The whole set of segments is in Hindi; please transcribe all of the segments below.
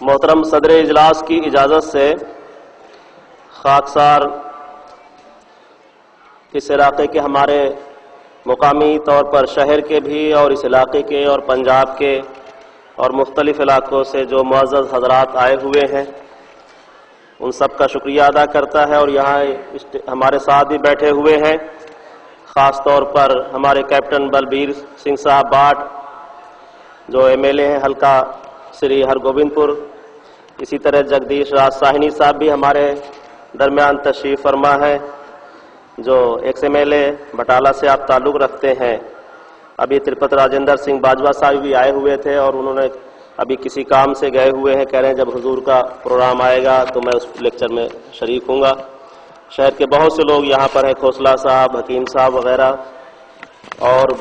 मोहतरम सदर इजलास की इजाज़त से खाकसार इस इलाके के हमारे मुकामी तौर पर शहर के भी और इस इलाके के और पंजाब के और मुख्तलिफ इलाकों से जो मुअज़्ज़ज़ हज़रात आए हुए हैं उन सब का शुक्रिया अदा करता है। और यहाँ हमारे साथ भी बैठे हुए हैं, ख़ास तौर पर हमारे कैप्टन बलबीर सिंह साहब बाट जो MLA हैं हल्का श्री हरगोबिंदपुर, इसी तरह जगदीश राज साहिनी साहब भी हमारे दरमियान तशरीफ़ फरमा है जो XMLA बटाला से आप ताल्लुक़ रखते हैं। अभी तिरुपति राजेंद्र सिंह बाजवा साहब भी आए हुए थे और उन्होंने अभी किसी काम से गए हुए हैं, कह रहे हैं जब हुजूर का प्रोग्राम आएगा तो मैं उस लेक्चर में शरीक हूँगा। शहर के बहुत से लोग यहाँ पर हैं, खोसला साहब, हकीम साहब वगैरह और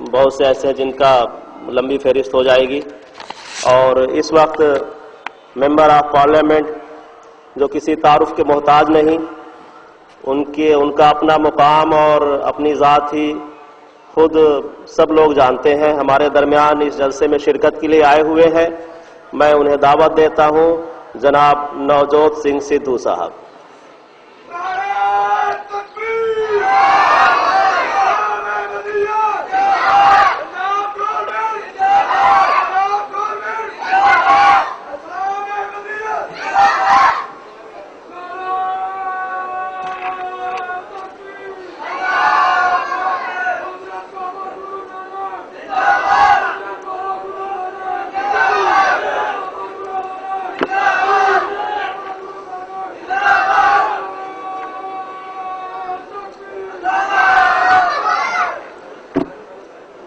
बहुत से ऐसे हैं जिनका लंबी फहरिस्त हो जाएगी। और इस वक्त मेंबर ऑफ पार्लियामेंट जो किसी तारुफ के मोहताज नहीं, उनका अपना मुकाम और अपनी ज़ात ही खुद सब लोग जानते हैं, हमारे दरमियान इस जलसे में शिरकत के लिए आए हुए हैं। मैं उन्हें दावत देता हूं, जनाब नवजोत सिंह सिद्धू साहब।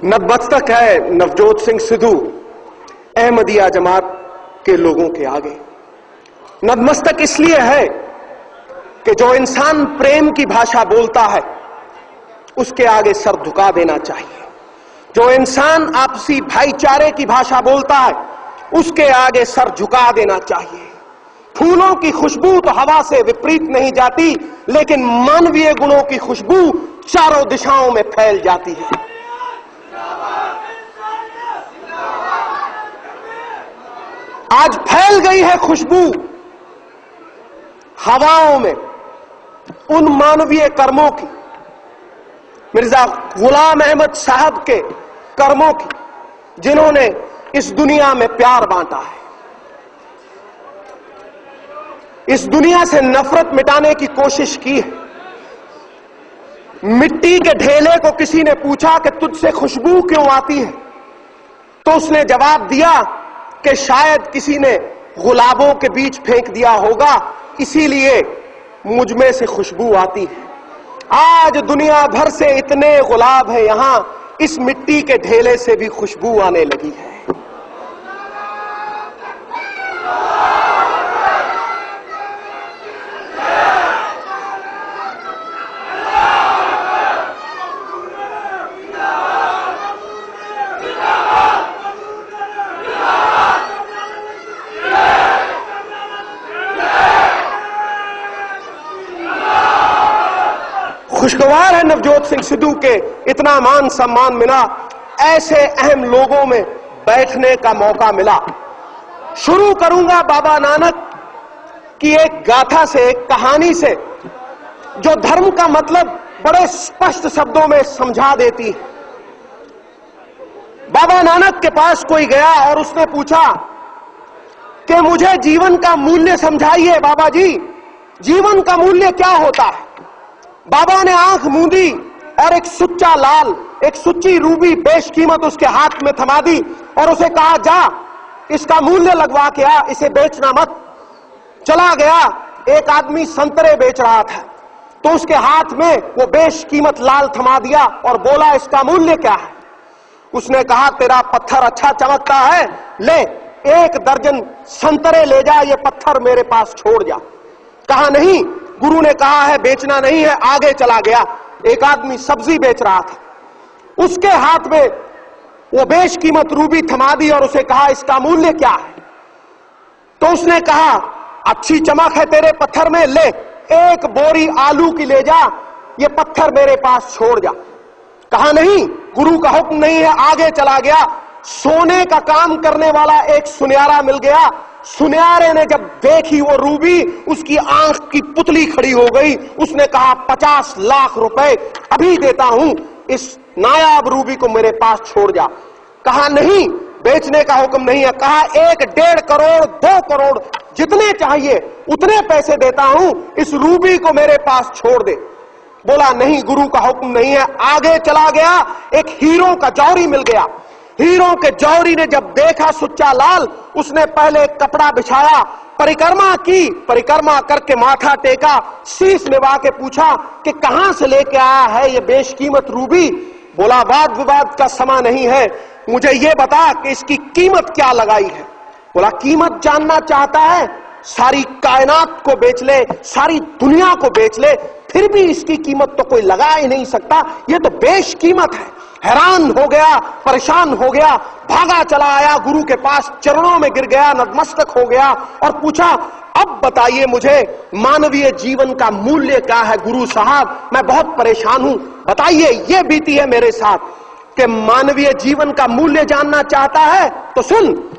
नतमस्तक है नवजोत सिंह सिद्धू अहमदिया जमात के लोगों के आगे। नतमस्तक इसलिए है कि जो इंसान प्रेम की भाषा बोलता है उसके आगे सर झुका देना चाहिए। जो इंसान आपसी भाईचारे की भाषा बोलता है उसके आगे सर झुका देना चाहिए। फूलों की खुशबू तो हवा से विपरीत नहीं जाती, लेकिन मानवीय गुणों की खुशबू चारों दिशाओं में फैल जाती है। आज फैल गई है खुशबू हवाओं में उन मानवीय कर्मों की, मिर्जा गुलाम अहमद साहब के कर्मों की, जिन्होंने इस दुनिया में प्यार बांटा है, इस दुनिया से नफरत मिटाने की कोशिश की है। मिट्टी के ढेले को किसी ने पूछा कि तुझसे खुशबू क्यों आती है, तो उसने जवाब दिया कि शायद किसी ने गुलाबों के बीच फेंक दिया होगा, इसीलिए मुझ में से खुशबू आती है। आज दुनिया भर से इतने गुलाब हैं यहां, इस मिट्टी के ढेले से भी खुशबू आने लगी है। खुशगवार है नवजोत सिंह सिद्धू के इतना मान सम्मान मिला, ऐसे अहम लोगों में बैठने का मौका मिला। शुरू करूंगा बाबा नानक की एक गाथा से, एक कहानी से, जो धर्म का मतलब बड़े स्पष्ट शब्दों में समझा देती है। बाबा नानक के पास कोई गया और उसने पूछा कि मुझे जीवन का मूल्य समझाइए बाबा जी, जीवन का मूल्य क्या होता है। बाबा ने आंख मूंदी और एक सुच्चा लाल, एक सुच्ची रूबी बेशकीमत उसके हाथ में थमा दी और उसे कहा, जा इसका मूल्य लगवा के आ, इसे बेचना मत। चला गया। एक आदमी संतरे बेच रहा था तो उसके हाथ में वो बेशकीमत लाल थमा दिया और बोला, इसका मूल्य क्या है। उसने कहा, तेरा पत्थर अच्छा चमकता है, ले 1 दर्जन संतरे ले जा, ये पत्थर मेरे पास छोड़ जा। कहा नहीं, गुरु ने कहा है बेचना नहीं है। आगे चला गया। एक आदमी सब्जी बेच रहा था, उसके हाथ में वो बेशकीमत रूबी थमा दी और उसे कहा, इसका मूल्य क्या है। तो उसने कहा, अच्छी चमक है तेरे पत्थर में, ले 1 बोरी आलू की ले जा, ये पत्थर मेरे पास छोड़ जा। कहा नहीं, गुरु का हुक्म नहीं है। आगे चला गया। सोने का काम करने वाला एक सुनियारा मिल गया। सुनयारे ने जब देखी वो रूबी, उसकी आंख की पुतली खड़ी हो गई। उसने कहा 50 लाख रुपए अभी देता हूं, इस नायाब रूबी को मेरे पास छोड़ जा। कहा नहीं, बेचने का हुक्म नहीं है। कहा 1, 1.5 करोड़, 2 करोड़, जितने चाहिए उतने पैसे देता हूं, इस रूबी को मेरे पास छोड़ दे। बोला नहीं, गुरु का हुक्म नहीं है। आगे चला गया, एक हीरो का जौहरी मिल गया। हीरो के जौहरी ने जब देखा सुच्चा लाल, उसने पहले एक कपड़ा बिछाया, परिक्रमा की, परिक्रमा करके माथा टेका, शीश निभा के पूछा कि कहां से लेके आया है ये बेशकीमत रूबी। बोला वाद विवाद का समय नहीं है, मुझे ये बता कि इसकी कीमत क्या लगाई है। बोला कीमत जानना चाहता है, सारी कायनात को बेच ले, सारी दुनिया को बेच ले, फिर भी इसकी कीमत तो कोई लगा ही नहीं सकता, ये तो बेशकीमत है। हैरान हो गया, परेशान हो गया, भागा चला आया गुरु के पास, चरणों में गिर गया, नतमस्तक हो गया और पूछा अब बताइए मुझे मानवीय जीवन का मूल्य क्या है गुरु साहब, मैं बहुत परेशान हूं, बताइए, ये बीती है मेरे साथ कि मानवीय जीवन का मूल्य जानना चाहता है तो सुन,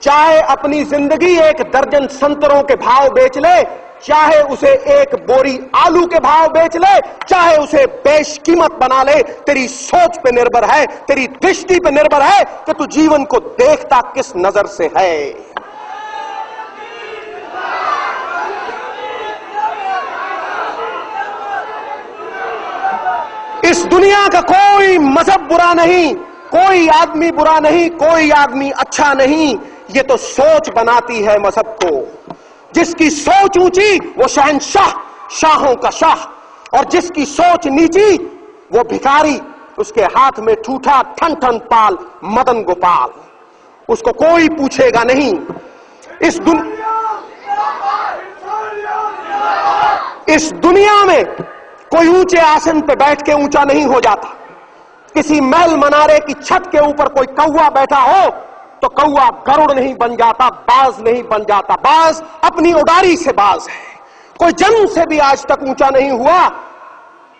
चाहे अपनी जिंदगी 1 दर्जन संतरों के भाव बेच ले, चाहे उसे 1 बोरी आलू के भाव बेच ले, चाहे उसे बेशकीमत बना ले, तेरी सोच पे निर्भर है, तेरी दृष्टि पे निर्भर है कि तू जीवन को देखता किस नजर से है। इस दुनिया का कोई मजहब बुरा नहीं, कोई आदमी बुरा नहीं, कोई आदमी अच्छा नहीं, ये तो सोच बनाती है मजहब को। जिसकी सोच ऊंची वो शहंशाह, शाहों का शाह, और जिसकी सोच नीची वो भिखारी, उसके हाथ में ठूठा ठन ठन पाल मदन गोपाल, उसको कोई पूछेगा नहीं। इस दुनिया में कोई ऊंचे आसन पे बैठ के ऊंचा नहीं हो जाता। किसी महल मनारे की छत के ऊपर कोई कौवा बैठा हो तो कौवा गरुड़ नहीं बन जाता, बाज नहीं बन जाता। बाज अपनी उडारी से बाज है। कोई जन्म से भी आज तक ऊंचा नहीं हुआ।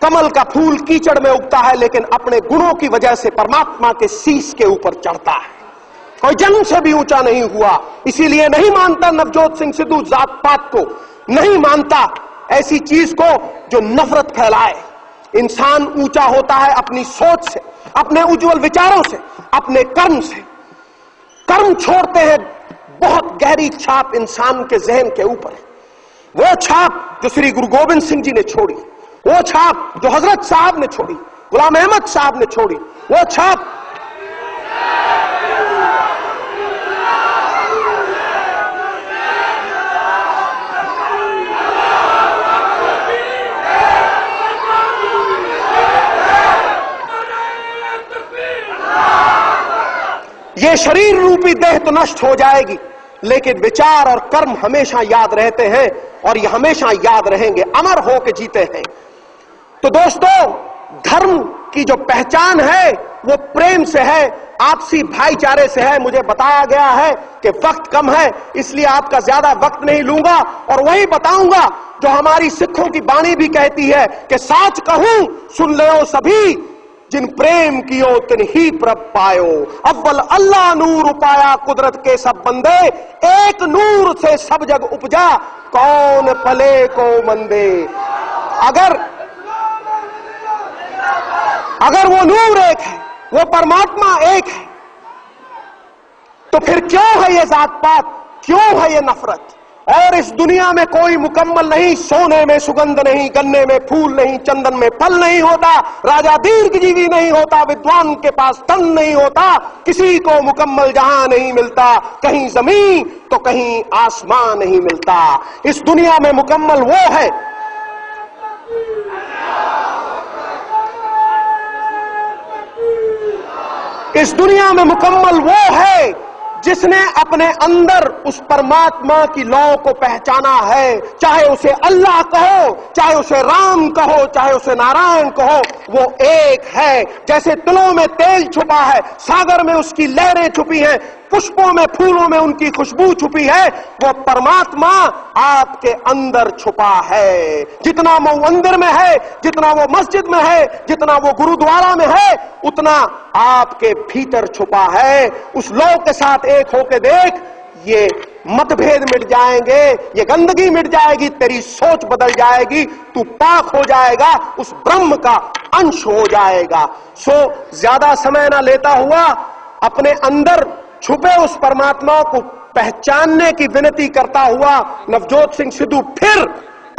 कमल का फूल कीचड़ में उगता है लेकिन अपने गुणों की वजह से परमात्मा के शीश के ऊपर चढ़ता है। कोई जन्म से भी ऊंचा नहीं हुआ। इसीलिए नहीं मानता नवजोत सिंह सिद्धू जात पात को, नहीं मानता ऐसी चीज को जो नफरत फैलाए। इंसान ऊंचा होता है अपनी सोच से, अपने उज्जवल विचारों से, अपने कर्म से। कर्म छोड़ते हैं, बहुत गहरी छाप इंसान के जहन के ऊपर है। वो छाप जो श्री गुरु गोविंद सिंह जी ने छोड़ी, वो छाप जो हजरत साहब ने छोड़ी, गुलाम अहमद साहब ने छोड़ी, वो छाप ये शरीर रूपी देह तो नष्ट हो जाएगी, लेकिन विचार और कर्म हमेशा याद रहते हैं और ये हमेशा याद रहेंगे, अमर होकर जीते हैं। तो दोस्तों, धर्म की जो पहचान है वो प्रेम से है, आपसी भाईचारे से है। मुझे बताया गया है कि वक्त कम है, इसलिए आपका ज्यादा वक्त नहीं लूंगा और वही बताऊंगा जो हमारी सिखों की बाणी भी कहती है कि साच कहूं सुन लो सभी, जिन प्रेम कियो तिन ही प्रभ पायो। अव्वल अल्लाह नूर उपाया कुदरत के सब बंदे, एक नूर से सब जग उपजा, कौन पले को मंदे। अगर वो नूर एक है, वो परमात्मा एक है, तो फिर क्यों है ये जात पात, क्यों है ये नफरत। और इस दुनिया में कोई मुकम्मल नहीं, सोने में सुगंध नहीं, गन्ने में फूल नहीं, चंदन में फल नहीं होता, राजा दीर्घजीवी नहीं होता, विद्वान के पास धन नहीं होता, किसी को मुकम्मल जहां नहीं मिलता, कहीं जमीन तो कहीं आसमान नहीं मिलता। इस दुनिया में मुकम्मल वो है इस दुनिया में मुकम्मल वो है जिसने अपने अंदर उस परमात्मा की लौ को पहचाना है। चाहे उसे अल्लाह कहो, चाहे उसे राम कहो, चाहे उसे नारायण कहो, वो एक है। जैसे तिलों में तेल छुपा है, सागर में उसकी लहरें छुपी हैं, पुष्पों में फूलों में उनकी खुशबू छुपी है, वो परमात्मा आपके अंदर छुपा है। जितना वो मंदिर में है, जितना वो मस्जिद में है, जितना वो गुरुद्वारा में है, उतना आपके भीतर छुपा है। उस लौ के साथ एक होके देख, ये मतभेद मिट जाएंगे, ये गंदगी मिट जाएगी, तेरी सोच बदल जाएगी, तू पाक हो जाएगा, उस ब्रह्म का अंश हो जाएगा। सो ज्यादा समय ना लेता हुआ अपने अंदर छुपे उस परमात्मा को पहचानने की विनती करता हुआ नवजोत सिंह सिद्धू फिर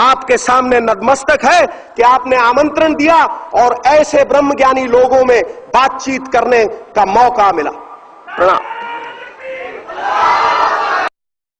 आपके सामने नतमस्तक है कि आपने आमंत्रण दिया और ऐसे ब्रह्मज्ञानी लोगों में बातचीत करने का मौका मिला। प्रणाम।